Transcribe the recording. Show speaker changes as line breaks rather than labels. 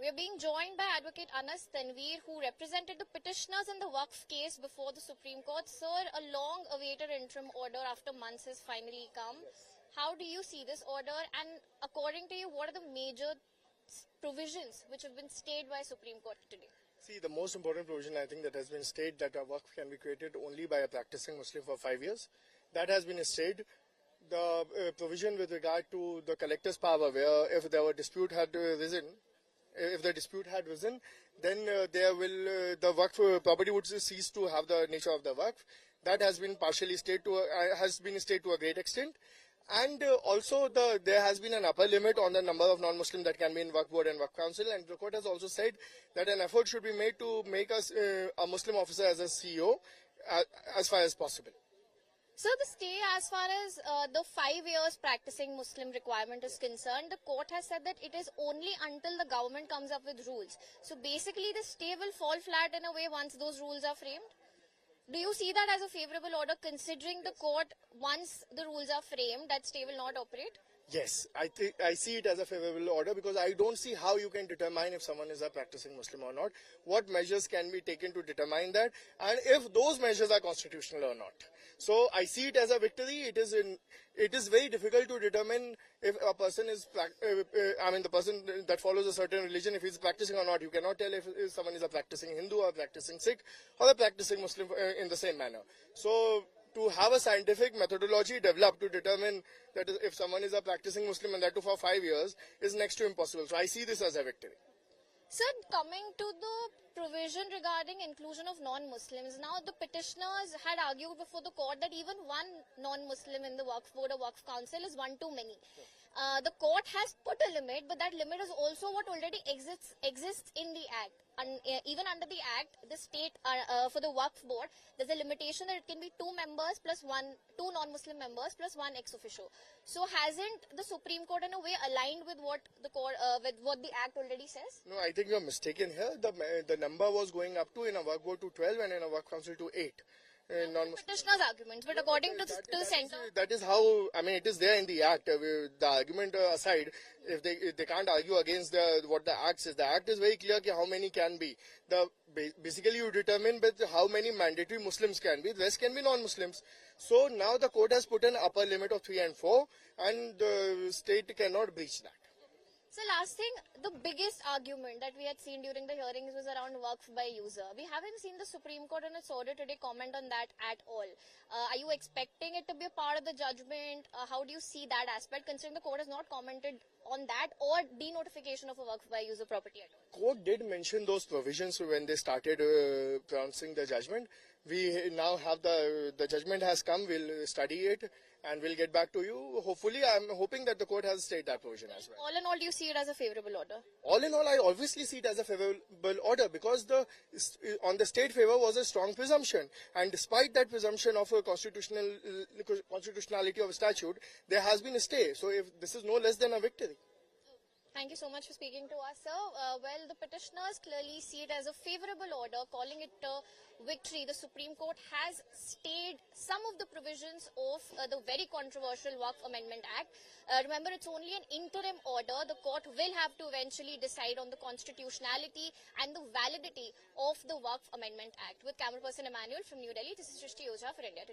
We are being joined by Advocate Anas Tanveer, who represented the petitioners in the Waqf case before the Supreme Court. Sir, a long-awaited interim order after months has finally come. How do you see this order? And according to you, what are the major provisions which have been stayed by Supreme Court today?
See, the most important provision I think that has been stayed that a Waqf can be created only by a practicing Muslim for 5 years. That has been stayed. The provision with regard to the collector's power, where if there were dispute had risen, then the Waqf property would cease to have the nature of the Waqf. That has been partially stayed to a great extent. And also there has been an upper limit on the number of non-Muslims that can be in Waqf board and Waqf council, and the court has also said that an effort should be made to make us a Muslim officer as a CEO as far as possible.
So the stay, as far as the 5 years practicing Muslim requirement is concerned, the court has said that it is only until the government comes up with rules. So basically the stay will fall flat in a way once those rules are framed. Do you see that as a favourable order, considering the court, once the rules are framed, that stay will not operate?
Yes, I see it as a favourable order, because I don't see how you can determine if someone is a practicing Muslim or not. What measures can be taken to determine that, and if those measures are constitutional or not. So I see it as a victory. It is very difficult to determine if a person is, the person that follows a certain religion, if he's practicing or not. You cannot tell if someone is a practicing Hindu or a practicing Sikh or a practicing Muslim in the same manner. So to have a scientific methodology developed to determine that if someone is a practicing Muslim, and that too for 5 years, is next to impossible. So I see this as a victory.
Sir, coming to the provision regarding inclusion of non-Muslims, now the petitioners had argued before the court that even one non-Muslim in the Waqf board or Waqf council is one too many. The court has put a limit, but that limit is also what already exists in the Act. And even under the Act, the state for the Waqf board, there's a limitation that it can be 2 members plus two non-Muslim members plus 1 ex-officio. So hasn't the Supreme Court in a way aligned with what the Act already says?
No, I think you're mistaken here. The number was going up to, in a Waqf board, to 12 and in a Waqf council to 8.
Petitioners' arguments, but according to the centre,
that is how, it is there in the Act. The argument aside, if they can't argue against what the Act says, the Act is very clear how many can be. Basically you determine how many mandatory Muslims can be, the rest can be non-Muslims. So now the court has put an upper limit of 3 and 4, and the state cannot breach that.
So last thing, the biggest argument that we had seen during the hearings was around Waqf by user. We haven't seen the Supreme Court in its order today comment on that at all. Are you expecting it to be a part of the judgment? How do you see that aspect, considering the court has not commented on that or denotification of a Waqf by user property at all?
Court did mention those provisions when they started pronouncing the judgment. We now have the judgment has come. We'll study it and we'll get back to you. Hopefully, I'm hoping that the court has stayed that provision as well.
All in all, do you see it as a favourable order?
All in all, I obviously see it as a favourable order, because on the state favour was a strong presumption, and despite that presumption of a constitutionality of a statute, there has been a stay. So if this is no less than a victory.
Thank you so much for speaking to us, sir. Well, the petitioners clearly see it as a favourable order, calling it a victory. The Supreme Court has stayed some of the provisions of the very controversial Waqf Amendment Act. Remember, it's only an interim order. The court will have to eventually decide on the constitutionality and the validity of the Waqf Amendment Act. With camera person Emmanuel from New Delhi, this is Shrishti Ojha for India Today.